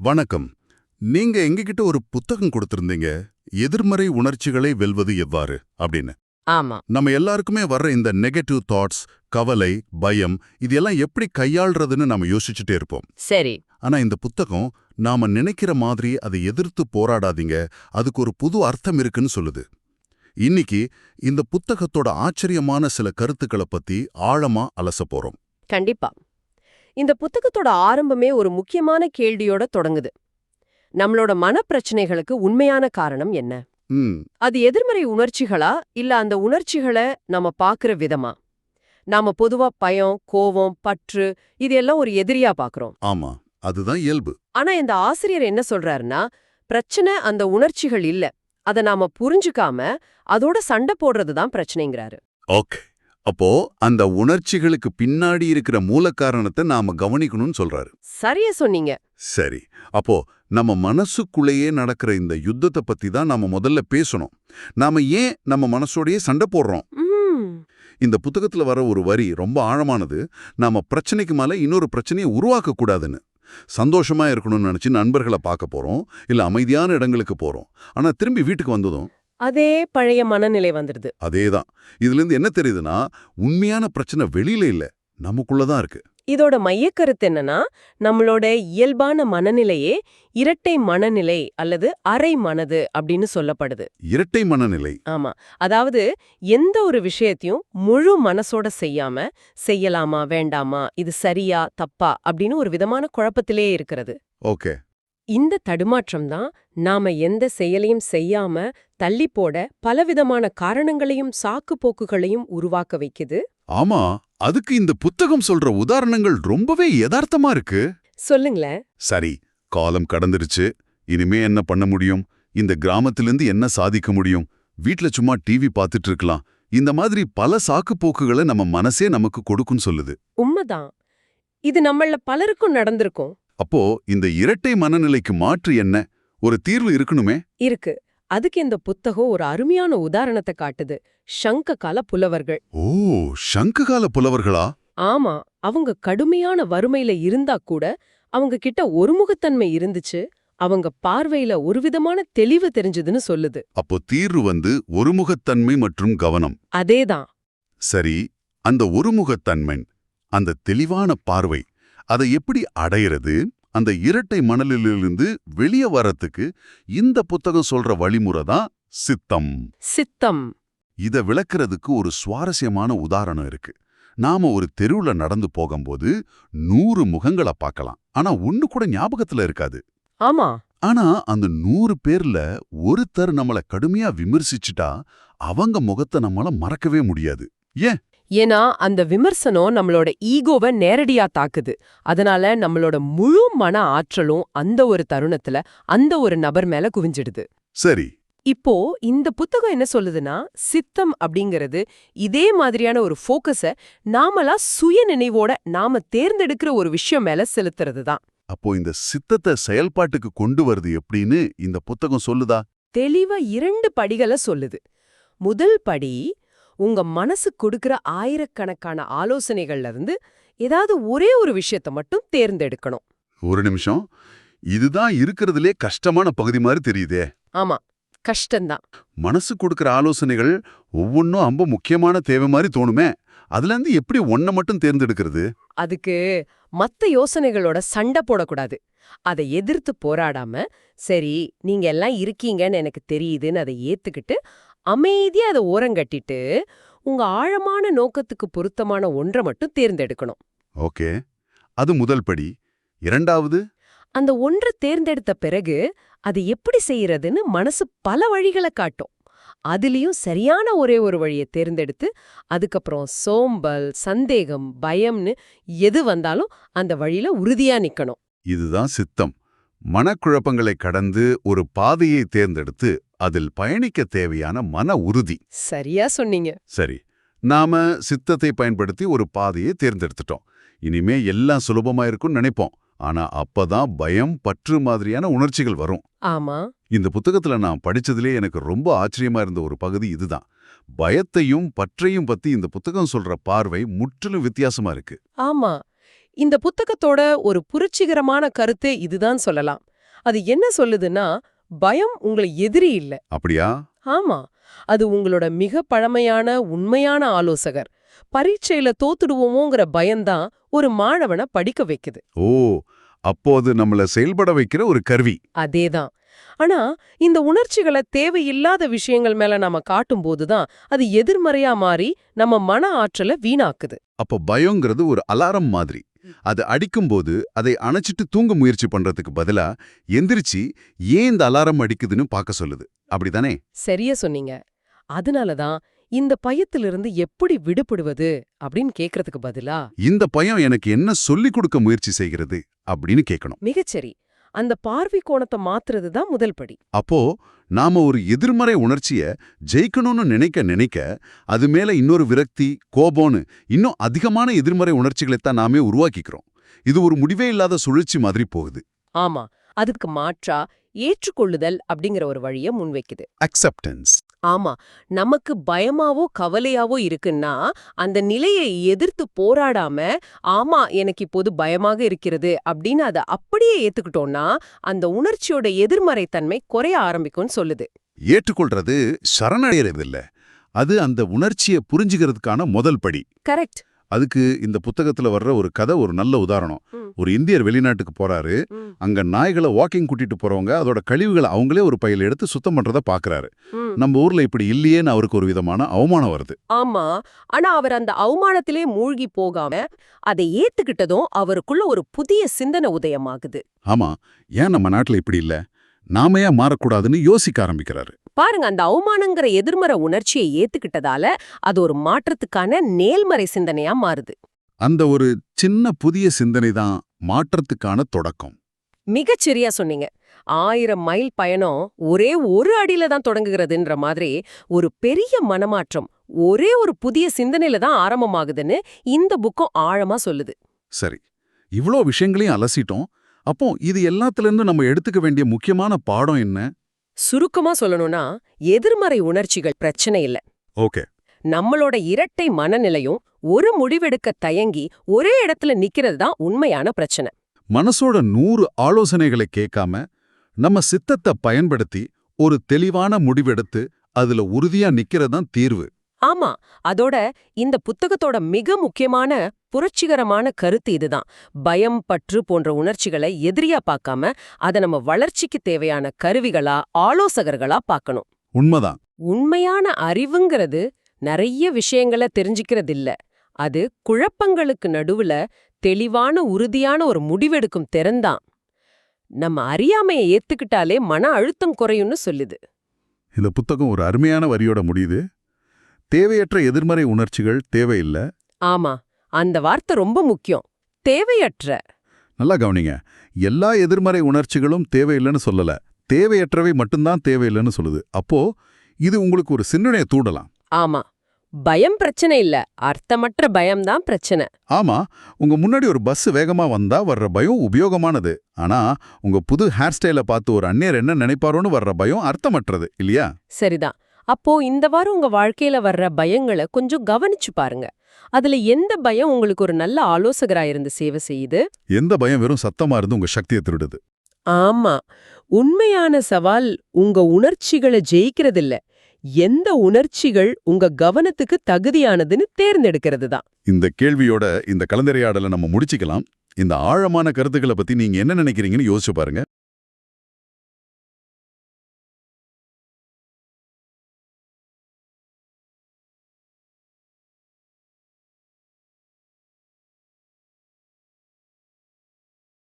வணக்கம். நீங்க எங்ககிட்ட ஒரு புத்தகம் கொடுத்திருந்தீங்க, எதிர்மறை உணர்ச்சிகளை வெல்வது எவ்வாறு அப்படின்னு. ஆமா. நம்ம எல்லாருக்குமே வர்ற இந்த நெகட்டிவ் தாட்ஸ், கவலை, பயம் இதெல்லாம் எப்படி கையாள்றதுன்னு நாம யோசிச்சுட்டே இருப்போம். சரி. ஆனா இந்த புத்தகம் நாம நினைக்கிற மாதிரி அதை எதிர்த்து போராடாதீங்க, அதுக்கு ஒரு புது அர்த்தம் இருக்குன்னு சொல்லுது. இன்னைக்கு இந்த புத்தகத்தோட ஆச்சரியமான சில கருத்துக்களை பத்தி ஆழமா அலசப் போறோம். கண்டிப்பா. இந்த புத்தகத்தோட ஆரம்பமே ஒரு முக்கியமான கேள்வியோட தொடங்குது. நம்மளோட மனப்பிரச்சனைகளுக்கு உண்மையான காரணம் என்ன? ம் அது எதிர்மறை உணர்ச்சிகளா இல்ல அந்த உணர்ச்சிகளை நாம பாக்குற விதமா? நாம பொதுவா பயம், கோவம், பற்று இது எல்லாம் ஒரு எதிரியா பாக்குறோம். ஆமா, அதுதான் இயல்பு. ஆனா இந்த ஆசிரியர் என்ன சொல்றாருன்னா, பிரச்சனை அந்த உணர்ச்சிகள் இல்ல. அத நாம புரிஞ்சுக்காம அதோட சண்டை போடுறது தான் பிரச்சனைங்கிறாரு. ஓகே, அப்போ அந்த உணர்ச்சிகளுக்கு பின்னாடி இருக்கிற மூல காரணத்தை நாம கவனிக்கணும்னு சொல்றாரு. சரியா சொன்னீங்க. சரி, அப்போ நம்ம மனசுக்குள்ளேயே நடக்கிற இந்த யுத்தத்தை பத்தி தான் நாம முதல்ல பேசணும். நாம ஏன் நம்ம மனசோடயே சண்டை போடுறோம்? ம், இந்த புத்தகத்துல வர ஒரு வரி ரொம்ப ஆழமானது. நாம பிரச்சனைக்கு மேல இன்னொரு பிரச்சனையை உருவாக்க கூடாதுன்னு. சந்தோஷமா இருக்கணும்னு நினைச்சு நண்பர்களை பார்க்க போறோம், இல்ல அமைதியான இடங்களுக்கு போறோம். ஆனா திரும்பி வீட்டுக்கு வந்ததும் அதே பழைய மனநிலை வந்துடுது. அதேதான். இதுல இருந்து என்ன தெரியுதுன்னா, உண்மையான பிரச்சனை வெளியில இல்ல, நமக்குள்ளதான் இருக்கு. இதோட மையக்கருத்து என்னன்னா, நம்மளோட இயல்பான மனநிலையே இரட்டை மனநிலை அல்லது அரை மனது அப்படின்னு சொல்லப்படுது. இரட்டை மனநிலை. ஆமா. அதாவது எந்த ஒரு விஷயத்தையும் முழு மனசோட செய்யாம, செய்யலாமா வேண்டாமா, இது சரியா தப்பா அப்படின்னு ஒரு விதமான குழப்பத்திலே இருக்கிறது. ஓகே. இந்த தடுமாற்றம் தான் நாம எந்த செயலையும் செய்யாம தள்ளி போட பலவிதமான காரணங்களையும் சாக்கு போக்குகளையும் உருவாக்க வைக்குது. ஆமா, அதுக்கு இந்த புத்தகம் சொல்ற உதாரணங்கள் ரொம்பவே யதார்த்தமா இருக்கு. சொல்லுங்களேன். சரி, காலம் கடந்துருச்சு, இனிமே என்ன பண்ண முடியும்? இந்த கிராமத்திலிருந்து என்ன சாதிக்க முடியும்? வீட்ல சும்மா டிவி பார்த்துட்டு இருக்கலாம். இந்த மாதிரி பல சாக்கு போக்குகளை நம்ம மனசே நமக்கு கொடுக்குன்னு சொல்லுது. உண்மைதான். இது நம்மள பலருக்கும் நடந்திருக்கும். அப்போ இந்த இரட்டை மனநிலைக்கு மாற்று என்ன? ஒரு தீர்வு இருக்கணுமே. இருக்கு. அதுக்கு இந்த புத்தகம் ஒரு அருமையான உதாரணத்தை காட்டுது. சங்க கால புலவர்கள். ஓ, சங்ககால புலவர்களா? ஆமா, அவங்க கடுமையான வறுமையில இருந்தா கூட அவங்க கிட்ட ஒருமுகத்தன்மை இருந்துச்சு. அவங்க பார்வையில ஒருவிதமான தெளிவு தெரிஞ்சதுன்னு சொல்லுது. அப்போ தீர்வு ஒருமுகத்தன்மை மற்றும் கவனம். அதேதான். சரி, அந்த ஒருமுகத்தன்மை, அந்த தெளிவான பார்வை, அதை எப்படி அடையிறது? அந்த இரட்டை மணலிலிருந்து வெளியே வரத்துக்கு இந்த புத்தகம் சொல்ற வழிமுறை தான் சித்தம். சித்தம். இத விளக்குறதுக்கு ஒரு சுவாரஸ்யமான உதாரணம் இருக்கு. நாம ஒரு தெருவுல நடந்து போகும்போது 100 முகங்களை பார்க்கலாம், ஆனா ஒண்ணு கூட ஞாபகத்துல இருக்காது. ஆமா. ஆனா அந்த 100 பேர்ல ஒருத்தர் நம்மள கடுமையா விமர்சிச்சுட்டா அவங்க முகத்தை நம்மள மறக்கவே முடியாது. ஏன்? ஏன்னா அந்த விமர்சனம் நம்மளோட ஈகோவை நேரடியா தாக்குது. அதனால நம்மளோட முழு மன ஆற்றலும் அந்த ஒரு தருணத்துல அந்த ஒரு நபர் மேல குவிஞ்சிடுது. சரி. இப்போ இந்த புத்தகம் என்ன சொல்லுதுன்னா, சித்தம் அப்படிங்கிறது இதே மாதிரியான ஒரு ஃபோக்கஸ நாமளா சுய நினைவோட நாம தேர்ந்தெடுக்கிற ஒரு விஷயம் மேல செலுத்துறது தான். அப்போ இந்த சித்தத்தை செயல்பாட்டுக்கு கொண்டு வருது எப்படின்னு இந்த புத்தகம் சொல்லுதா? தெளிவா 2 படிகளை சொல்லுது. முதல் படி, உங்க மனசு கொடுக்கிற ஆயிரக்கணக்கான ஆலோசனைகள்ல இருந்து ஏதாவது ஒரே ஒரு விஷயத்த மட்டும் தேர்ந்தெடுக்கணும். ஒரு நிமிஷம், இதுதான் இருக்கிறதுலே கஷ்டமான பகுதி மாதிரி தெரியுதே. ஆமா, கஷ்டம்தான். மனசு கொடுக்கிற ஆலோசனைகள் ஒவ்வொன்றும் ரொம்ப முக்கியமான தேவை மாதிரி தோணுமே. அதுல இருந்து எப்படி ஒன்ன மட்டும் தேர்ந்தெடுக்கிறது? அதுக்கு மத்த யோசனைகளோட சண்டை போடக்கூடாது. அதை எதிர்த்து போராடாம, சரி நீங்க எல்லாம் இருக்கீங்கன்னு எனக்கு தெரியுதுன்னு அதை ஏத்துக்கிட்டு அமைதியா அதை ஓரங்கட்டிட்டு உங்க ஆழமான நோக்கத்துக்கு பொருத்தமான ஒன்றை மட்டும் தேர்ந்தெடுக்கணும். ஓகே, அது முதல் படி. இரண்டாவது, அந்த ஒன்றை தேர்ந்தெடுத்த பிறகு அது எப்படி செய்யறதுன்னு மனசு பல வழிகளை காட்டும். அதுலயும் சரியான ஒரே ஒரு வழியை தேர்ந்தெடுத்து அதுக்கப்புறம் சோம்பல், சந்தேகம், பயம்னு எது வந்தாலும் அந்த வழியில உறுதியா நிக்கணும். இதுதான் சித்தம். மனக்குழப்பங்களை கடந்து ஒரு பாதையை தேர்ந்தெடுத்து அதில் பயணிக்க தேவையான மன உறுதி. சரியா சொன்னீங்க. சரி, நாம சித்தத்தை பயன்படுத்தி ஒரு பாதையை தேர்ந்தெடுத்துட்டோம். இனிமே எல்லாம் சுலபமா இருக்கும்னு நினைப்போம். ஆனா அப்பதான் பயம், பற்று மாதிரியான உணர்ச்சிகள் வரும். ஆமா. இந்த புத்தகத்துல நான் படிச்சதிலே எனக்கு ரொம்ப ஆச்சரியமா இருந்த ஒரு பகுதி இதுதான். பயத்தையும் பற்றையும் பத்தி இந்த புத்தகம் சொல்ற பார்வை முற்றிலும் வித்தியாசமா இருக்கு. ஆமா. இந்த புத்தகத்தோட ஒரு புரட்சிகரமான கருத்து இதுதான் சொல்லலாம். அது என்ன சொல்லுதுன்னா, பயம் உங்களை எதிரி இல்ல. அப்படியா? ஆமா, அது உங்களோட மிக பழமையான உண்மையான ஆலோசகர். பரீட்சையில தோத்துடுவோமோங்கிற பயம்தான் ஒரு மாணவனை படிக்க வைக்குது. ஓ, அப்போ அது நம்மள செயல்பட வைக்கிற ஒரு கருவி. அதேதான். ஆனா இந்த உணர்ச்சிகளை தேவையில்லாத விஷயங்கள் மேல நாம காட்டும்போது தான் அது எதிர்மறையா மாறி நம்ம மன ஆற்றலை வீணாக்குது. அப்போ பயங்கிறது ஒரு அலாரம் மாதிரி. அது அடிக்கும்போது அதை அணைச்சிட்டு தூங்க முயற்சி பண்றதுக்கு பதிலா எந்திரிச்சு ஏன் இந்த அலாரம் அடிக்குதுன்னு பார்க்க சொல்லுது. அப்படிதானே? சரியா சொன்னீங்க. அதனாலதான் இந்த பயத்திலிருந்து எப்படி விடுபடுவது அப்படின்னு கேக்குறதுக்கு பதிலா, இந்த பயம் எனக்கு என்ன சொல்லிக் கொடுக்க முயற்சி செய்கிறது அப்படின்னு கேட்கணும். மிகச்சரி, அந்த பார்வை கோணத்தை மாத்துறது தான் முதல் படி. அப்போ நாம ஒரு எதிர்மறை உணர்ச்சிய ஜெயிக்கணும்னு நினைக்க நினைக்க அது மேல இன்னொரு விரக்தி, கோபம்னு இன்னும் அதிகமான எதிர்மறை உணர்ச்சிகளைத்தான் நாமே உருவாக்கிக்கிறோம். இது ஒரு முடிவே இல்லாத சுழற்சி மாதிரி போகுது. ஆமா, அதுக்கு மாற்றா ஏற்றுக்கொள்ளுதல் அப்படிங்கிற ஒரு வழிய முன்வைக்குது. அக்செப்டன்ஸ். ஆமா, நமக்கு பயமாவோ கவலையாவோ இருக்குன்னா அந்த நிலையை எதிர்த்து போராடாம, ஆமா எனக்கு இப்போது பயமாக இருக்கிறது அப்படின்னு அதை அப்படியே ஏத்துக்கிட்டோம்னா அந்த உணர்ச்சியோட எதிர்மறைத்தன்மை குறைய ஆரம்பிக்கும்னு சொல்லுது. ஏற்றுக்கொள்றது சரணடைறது இல்ல, அது அந்த உணர்ச்சியை புரிஞ்சுக்கிறதுக்கான முதல் படி. கரெக்ட். அதுக்கு இந்த புத்தகத்துல வர்ற ஒரு கதை ஒரு நல்ல உதாரணம். ஒரு இந்தியர் வெளிநாட்டுக்கு போறாரு. அங்க நாய்களை வாக்கிங் கூட்டிட்டு போறவங்க அதோட கழிவுகளை அவங்களே ஒரு பையில எடுத்து சுத்தம் பண்றத பாக்குறாரு. நம்ம ஊர்ல இப்படி இல்லையேன்னு அவருக்கு ஒரு விதமான அவமானம் வருது. ஆமா, ஆனா அவர் அந்த அவமானத்திலே மூழ்கி போகாம அதை ஏத்துக்கிட்டதும் அவருக்குள்ள ஒரு புதிய சிந்தனை உதயமாகுது. ஆமா, ஏன் நம்ம நாட்டுல இப்படி இல்ல, நாம ஏன் மாறக்கூடாதுன்னு யோசிக்க ஆரம்பிக்கிறாரு. பாருங்க, அந்த அவமானங்கிற எதிர்மறை உணர்ச்சியை ஏத்துக்கிட்டதால அது ஒரு மாற்றத்துக்கான நேர்மறை சிந்தனையா மாறுது. அந்த ஒரு சின்ன புதிய சிந்தனை தான் மாற்றத்துக்கான தொடக்கம். மிகச்சரியா சொன்னீங்க. 1000 மைல் பயணம் ஒரே ஒரு அடியில தான் தொடங்குகிறதுன்ற மாதிரி ஒரு பெரிய மனமாற்றம் ஒரே ஒரு புதிய சிந்தனையில தான் ஆரம்பமாகுதுன்னு இந்த புக்கும் ஆழமா சொல்லுது. சரி, இவ்ளோ விஷயங்களையும் அலசிட்டோம். அப்போ இது எல்லாத்துலேருந்து நம்ம எடுத்துக்க வேண்டிய முக்கியமான பாடம் என்ன? சுருக்கமா சொல்லணும்னா, எதிர்மறை உணர்ச்சிகள் பிரச்சனை இல்ல. ஓகே. நம்மளோட இரட்டை மனநிலையும் ஒரு முடிவெடுக்க தயங்கி ஒரே இடத்துல நிக்கிறது தான் உண்மையான பிரச்சனை. மனசோட 100 ஆலோசனைகளை கேட்காம நம்ம சித்தத்தை பயன்படுத்தி ஒரு தெளிவான முடிவெடுத்து அதுல உறுதியா நிக்கிறதுதான் தீர்வு. ஆமா, அதோட இந்த புத்தகத்தோட மிக முக்கியமான புரட்சிகரமான கருத்து இதுதான். பயம், பற்று போன்ற உணர்ச்சிகளை எதிரியா பார்க்காம அதை நம்ம வளர்ச்சிக்கு தேவையான கருவிகளா, ஆலோசகர்களா பார்க்கணும். உண்மைதான். உண்மையான அறிவுங்கிறது நிறைய விஷயங்களை தெரிஞ்சுக்கிறது இல்ல. அது குழப்பங்களுக்கு நடுவுல தெளிவான உறுதியான ஒரு முடிவெடுக்கும் திறன்தான். நம்ம அறியாமையை ஏத்துக்கிட்டாலே மன அழுத்தம் குறையும்னு சொல்லுது. இந்த புத்தகம் ஒரு அருமையான வரியோட முடியுது. தேவையற்ற எதிர்மறை உணர்ச்சிகள் தேவையில்ல. ஆமா, அந்த வார்த்தை ரொம்ப முக்கியம். தேவையற்ற. நல்லா கவனிங்க. எல்லா எதிர்மறை உணர்ச்சிகளும் தேவையில்லைன்னு சொல்லல, தேவையற்றவை மட்டும்தான் தேவையில்லைன்னு சொல்லுது. அப்போ இது உங்களுக்கு ஒரு சிந்தனையை தூண்டலாம். ஆமா, பயம் பிரச்சனை இல்ல, அர்த்தமற்ற பயம்தான் பிரச்சனை. ஆமா, உங்க முன்னாடி ஒரு பஸ் வேகமா வந்தா வர்ற பயம் உபயோகமானது. ஆனா உங்க புது ஹேர் ஸ்டைலை பார்த்து ஒரு அந்நியர் என்ன நினைப்பாரோன்னு வர்ற பயம் அர்த்தமற்றது இல்லையா? சரிதான். அப்போ இந்த வாரம் உங்க வாழ்க்கையில வர்ற பயங்களை கொஞ்சம் கவனிச்சு பாருங்க. அதுல எந்த பயம் உங்களுக்கு ஒரு நல்ல ஆலோசகரா இருந்து சேவை செய்யுது? எந்த பயம் வெறும் சத்தமா இருந்து உங்க சக்தியை திருடுது? ஆமா, உண்மையான சவால் உங்க உணர்ச்சிகளை ஜெயிக்கிறதில்ல, எந்த உணர்ச்சிகள் உங்க கவனத்துக்கு தகுதியானதுன்னு தேர்ந்தெடுக்கிறது தான். இந்த கேள்வியோட இந்த கலந்துரையாடலை நம்ம முடிச்சுக்கலாம். இந்த ஆழமான கருத்துக்களை பத்தி நீங்க என்ன நினைக்கிறீங்கன்னு யோசிச்சு பாருங்க.